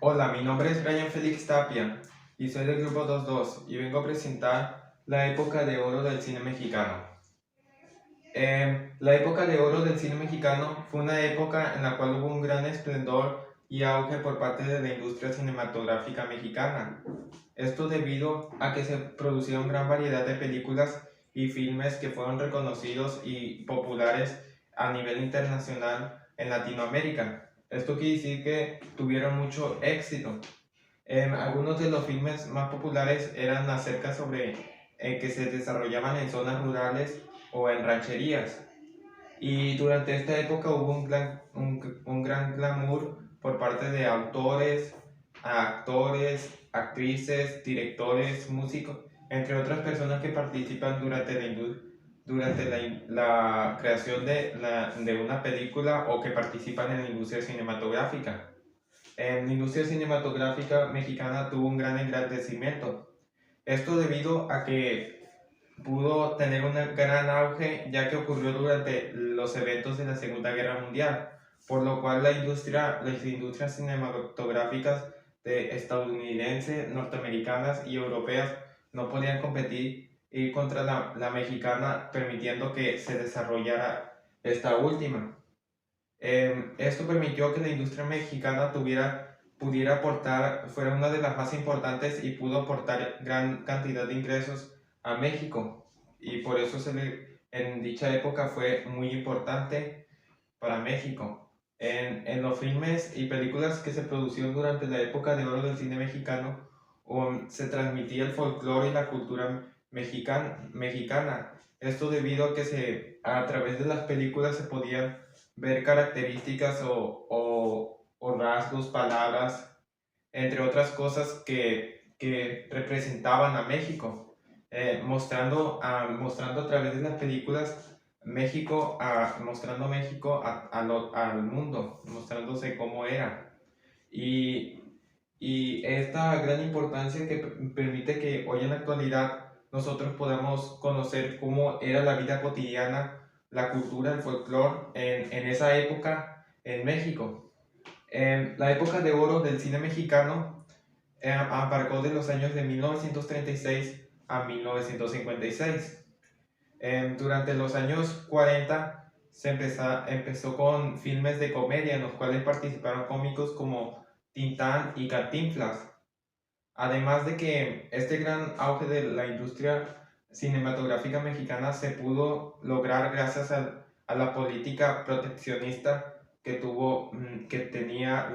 Hola, mi nombre es Brian Félix Tapia y soy del grupo 22 y vengo a presentar la época de oro del cine mexicano. La época de oro del cine mexicano fue una época en la cual hubo un gran esplendor y auge por parte de la industria cinematográfica mexicana. Esto debido a que se producieron gran variedad de películas y filmes que fueron reconocidos y populares a nivel internacional en Latinoamérica. Esto quiere decir que tuvieron mucho éxito. Algunos de los filmes más populares eran acerca sobre que se desarrollaban en zonas rurales o en rancherías. Y durante esta época hubo un gran glamour por parte de autores, actores, actrices, directores, músicos, entre otras personas que participan durante la creación de una película o que participan en la industria cinematográfica. En la industria cinematográfica mexicana tuvo un gran engrandecimiento. Esto debido a que pudo tener un gran auge ya que ocurrió durante los eventos de la Segunda Guerra Mundial, por lo cual las industrias cinematográficas de estadounidenses, norteamericanas y europeas no podían competir y contra la mexicana, permitiendo que se desarrollara esta última. Esto permitió que la industria mexicana pudiera aportar, fuera una de las más importantes y pudo aportar gran cantidad de ingresos a México. Y por eso en dicha época fue muy importante para México. En los filmes y películas que se produjeron durante la época de oro del cine mexicano, se transmitía el folclore y la cultura mexicana. Esto debido a que a través de las películas se podían ver características o rasgos, palabras, entre otras cosas que representaban a México, mostrando a través de las películas mostrando México al mundo, mostrándose cómo era. Y, y esta gran importancia que permite que hoy en la actualidad nosotros podamos conocer cómo era la vida cotidiana, la cultura, el folclore en esa época en México. La época de oro del cine mexicano abarcó de los años de 1936 a 1956. Durante los años 40 empezó con filmes de comedia en los cuales participaron cómicos como Tintán y Cantinflas. Además de que este gran auge de la industria cinematográfica mexicana se pudo lograr gracias a la política proteccionista que tenía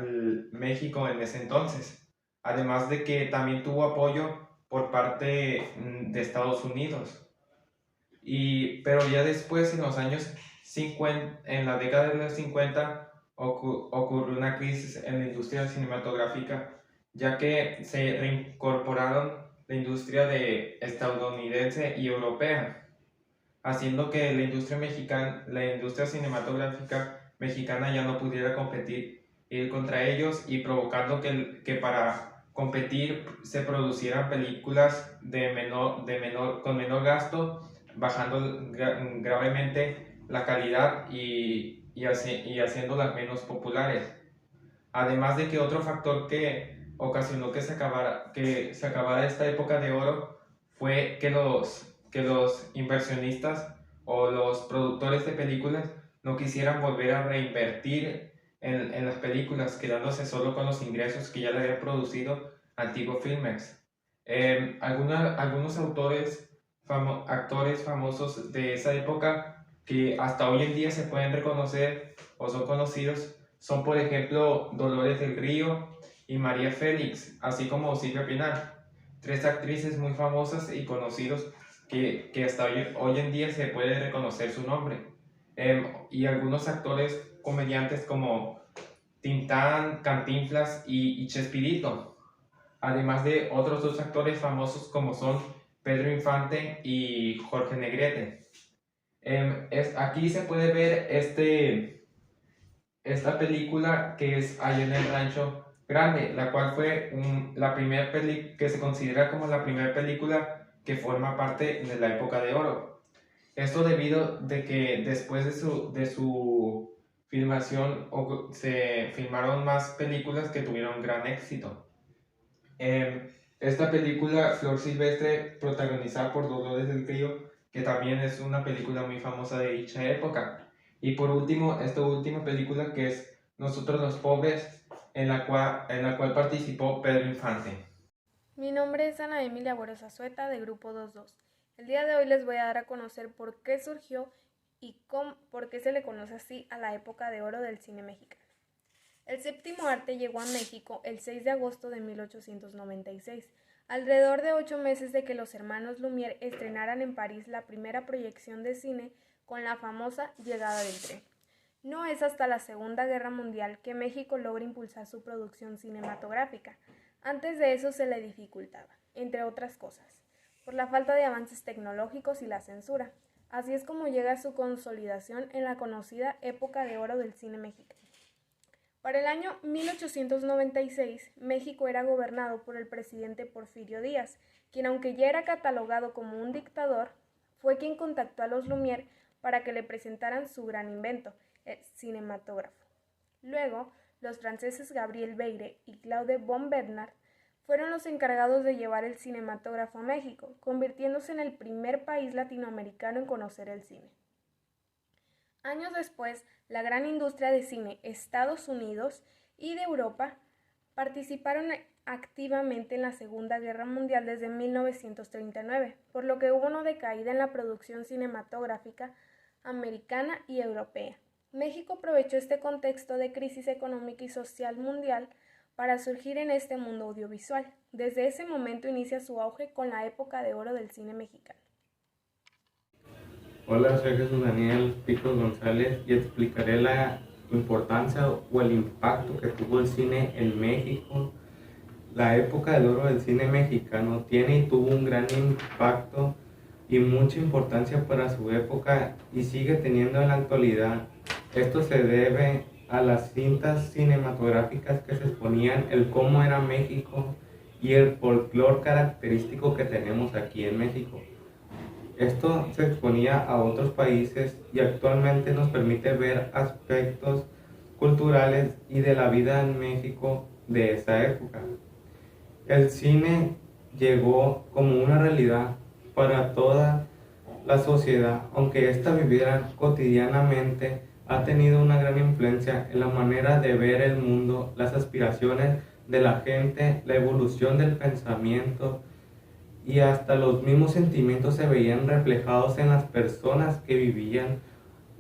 México en ese entonces. Además de que también tuvo apoyo por parte de Estados Unidos. Pero ya después, en los años 50, en la década de los 50, ocurrió una crisis en la industria cinematográfica, ya que se reincorporaron la industria estadounidense y europea, haciendo que la industria cinematográfica mexicana ya no pudiera competir contra ellos y provocando que para competir se producieran películas con menor gasto, bajando gravemente la calidad y haciéndolas menos populares. Además de que otro factor que ocasionó que se acabara esta época de oro fue que los inversionistas o los productores de películas no quisieran volver a reinvertir en las películas, quedándose solo con los ingresos que ya le habían producido Antiguo Filmex. Algunos actores famosos de esa época que hasta hoy en día se pueden reconocer o son conocidos son, por ejemplo, Dolores del Río y María Félix, así como Silvia Pinal, tres actrices muy famosas y conocidos que hasta hoy en día se puede reconocer su nombre. Y algunos actores comediantes como Tintán, Cantinflas y Chespirito, además de otros dos actores famosos como son Pedro Infante y Jorge Negrete. Aquí se puede ver esta película que es Allá en el Rancho Grande, la cual fue la primera que se considera como la primera película que forma parte de la época de oro. Esto debido de que después filmación o se filmaron más películas que tuvieron gran éxito. Esta película, Flor Silvestre, protagonizada por Dolores del Río, que también es una película muy famosa de dicha época. Y por último, esta última película que es Nosotros los Pobres, en la cual participó Pedro Infante. Mi nombre es Ana Emilia Borosa Sueta de Grupo 22. El día de hoy les voy a dar a conocer por qué surgió y por qué se le conoce así a la época de oro del cine mexicano. El séptimo arte llegó a México el 6 de agosto de 1896, alrededor de 8 meses de que los hermanos Lumière estrenaran en París la primera proyección de cine con la famosa Llegada del tren. No es hasta la Segunda Guerra Mundial que México logra impulsar su producción cinematográfica. Antes de eso se le dificultaba, entre otras cosas, por la falta de avances tecnológicos y la censura. Así es como llega a su consolidación en la conocida época de oro del cine mexicano. Para el año 1896, México era gobernado por el presidente Porfirio Díaz, quien, aunque ya era catalogado como un dictador, fue quien contactó a los Lumière para que le presentaran su gran invento, el cinematógrafo. Luego, los franceses Gabriel Beyre y Claude von Bernard fueron los encargados de llevar el cinematógrafo a México, convirtiéndose en el primer país latinoamericano en conocer el cine. Años después, la gran industria de cine Estados Unidos y de Europa participaron activamente en la Segunda Guerra Mundial desde 1939, por lo que hubo una decaída en la producción cinematográfica americana y europea. México aprovechó este contexto de crisis económica y social mundial para surgir en este mundo audiovisual. Desde ese momento inicia su auge con la época de oro del cine mexicano. Hola, soy Jesús Daniel Picos González y explicaré la importancia o el impacto que tuvo el cine en México. La época del oro del cine mexicano tiene y tuvo un gran impacto y mucha importancia para su época y sigue teniendo en la actualidad. Esto se debe a las cintas cinematográficas que se exponían el cómo era México y el folclore característico que tenemos aquí en México. Esto se exponía a otros países y actualmente nos permite ver aspectos culturales y de la vida en México de esa época. El cine llegó como una realidad para toda la sociedad, aunque ésta viviera cotidianamente, ha tenido una gran influencia en la manera de ver el mundo, las aspiraciones de la gente, la evolución del pensamiento, y hasta los mismos sentimientos se veían reflejados en las personas que vivían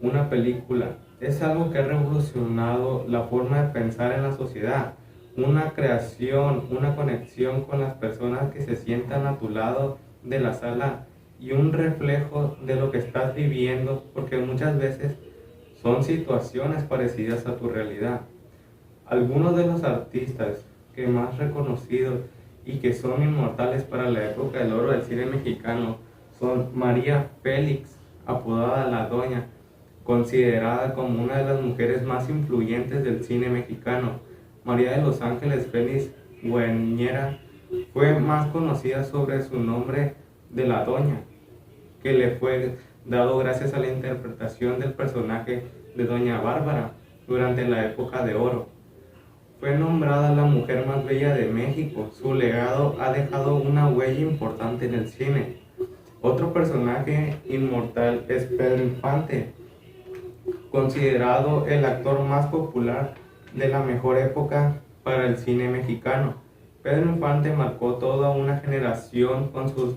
una película. Es algo que ha revolucionado la forma de pensar en la sociedad, una creación, una conexión con las personas que se sientan a tu lado de la sala y un reflejo de lo que estás viviendo, porque muchas veces son situaciones parecidas a tu realidad. Algunos de los artistas que más reconocidos y que son inmortales para la época del oro del cine mexicano son María Félix, apodada La Doña, considerada como una de las mujeres más influyentes del cine mexicano. María de los Ángeles Félix Guañera fue más conocida sobre su nombre de La Doña, que le fue dado gracias a la interpretación del personaje de Doña Bárbara durante la época de oro. Fue nombrada la mujer más bella de México. Su legado ha dejado una huella importante en el cine. Otro personaje inmortal es Pedro Infante, considerado el actor más popular de la mejor época para el cine mexicano. Pedro Infante marcó toda una generación con sus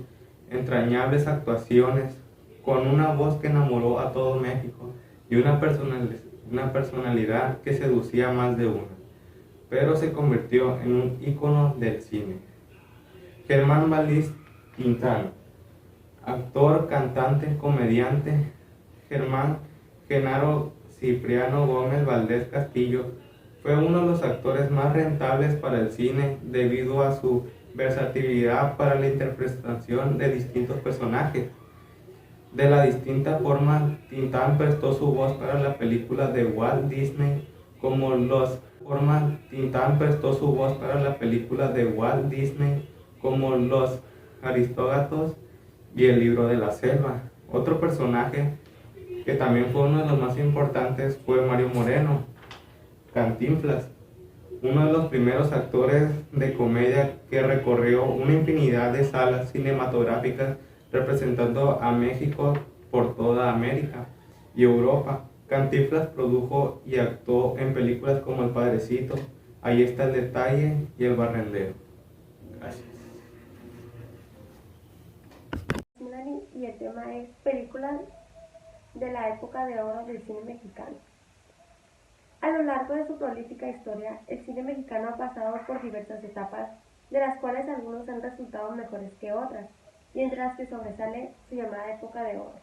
entrañables actuaciones, con una voz que enamoró a todo México y una personalidad que seducía a más de uno, pero se convirtió en un ícono del cine. Germán Valdés Quintana, actor, cantante, comediante. Germán Genaro Cipriano Gómez Valdés Castillo fue uno de los actores más rentables para el cine debido a su versatilidad para la interpretación de distintos personajes. De la distinta forma, Tintán prestó su voz para la película de Walt Disney como los Aristógatos y El libro de la selva. Otro personaje que también fue uno de los más importantes, fue Mario Moreno, Cantinflas, uno de los primeros actores de comedia que recorrió una infinidad de salas cinematográficas representando a México por toda América y Europa. Cantinflas produjo y actuó en películas como El Padrecito, Ahí está el detalle y El barrendero. Gracias. Y el tema es películas de la época de oro del cine mexicano. A lo largo de su prolífica historia, el cine mexicano ha pasado por diversas etapas, de las cuales algunos han resultado mejores que otras, y entre las que sobresale su llamada época de oro.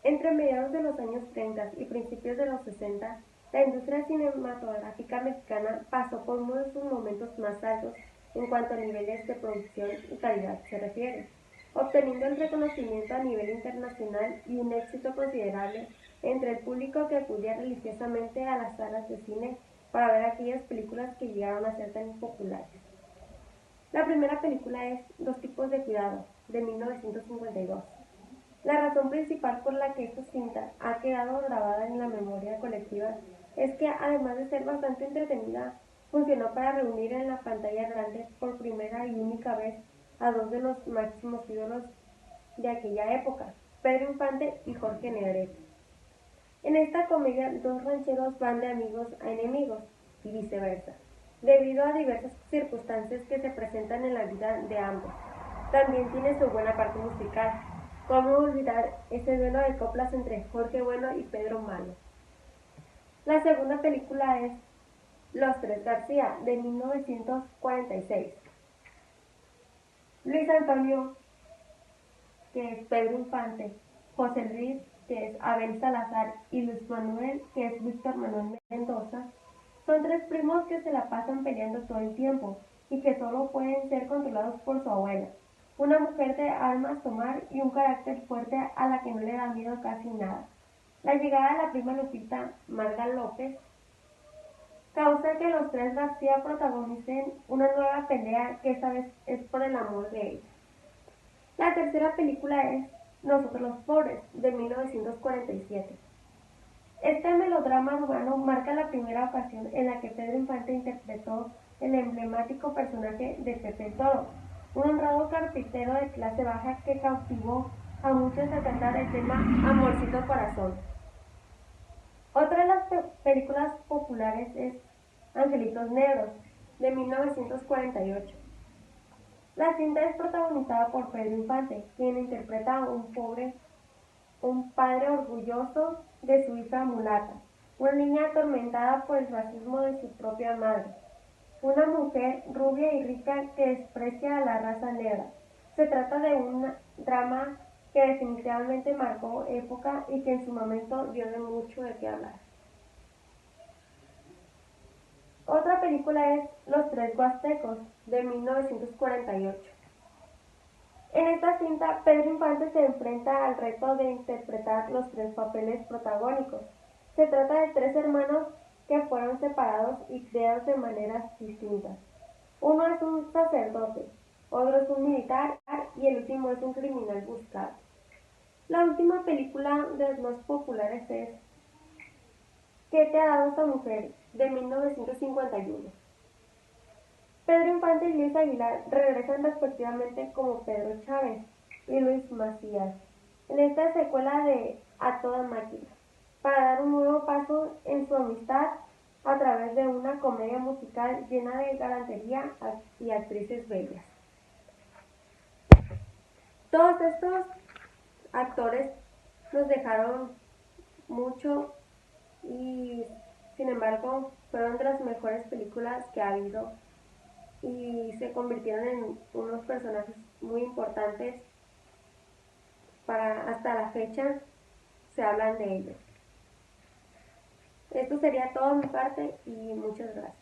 Entre mediados de los años 30 y principios de los 60, la industria cinematográfica mexicana pasó por uno de sus momentos más altos en cuanto a niveles de producción y calidad se refiere, obteniendo el reconocimiento a nivel internacional y un éxito considerable entre el público que acudía religiosamente a las salas de cine para ver aquellas películas que llegaron a ser tan populares. La primera película es Dos tipos de cuidado, de 1952. La razón principal por la que esta cinta ha quedado grabada en la memoria colectiva es que, además de ser bastante entretenida, funcionó para reunir en la pantalla grande por primera y única vez a dos de los máximos ídolos de aquella época, Pedro Infante y Jorge Negrete. En esta comedia, dos rancheros van de amigos a enemigos y viceversa, debido a diversas circunstancias que se presentan en la vida de ambos. También tiene su buena parte musical. ¿Cómo olvidar ese duelo de coplas entre Jorge Bueno y Pedro Malo? La segunda película es Los Tres García, de 1946. Luis Antonio, que es Pedro Infante, José Luis, que es Abel Salazar, y Luis Manuel, que es Víctor Manuel Mendoza, son tres primos que se la pasan peleando todo el tiempo y que solo pueden ser controlados por su abuela, una mujer de armas tomar y un carácter fuerte a la que no le da miedo casi nada. La llegada de la prima Lupita, Marga López, causa que los tres García protagonicen una nueva pelea que esta vez es por el amor de ella. La tercera película es Nosotros los Pobres, de 1947. Este melodrama urbano marca la primera ocasión en la que Pedro Infante interpretó el emblemático personaje de Pepe el Toro, un honrado carpintero de clase baja que cautivó a muchos al cantar el tema Amorcito Corazón. Otra de las películas populares es Angelitos Negros, de 1948. La cinta es protagonizada por Pedro Infante, quien interpreta a un padre orgulloso de su hija mulata, una niña atormentada por el racismo de su propia madre, una mujer rubia y rica que desprecia a la raza negra. Se trata de un drama que definitivamente marcó época y que en su momento dio de mucho de qué hablar. Otra película es Los Tres Huastecos, de 1948. En esta cinta, Pedro Infante se enfrenta al reto de interpretar los tres papeles protagónicos. Se trata de tres hermanos que fueron separados y criados de maneras distintas. Uno es un sacerdote, otro es un militar y el último es un criminal buscado. La última película de las más populares es ¿Qué te ha dado esta mujer?, de 1951. Pedro Infante y Luis Aguilar regresan respectivamente como Pedro Chávez y Luis Macías en esta secuela de A Toda Máquina, para dar un nuevo paso en su amistad a través de una comedia musical llena de galantería y actrices bellas. Todos estos actores nos dejaron mucho y, sin embargo, fueron de las mejores películas que ha habido y se convirtieron en unos personajes muy importantes. Hasta la fecha se hablan de ellos. Esto sería todo de mi parte y muchas gracias.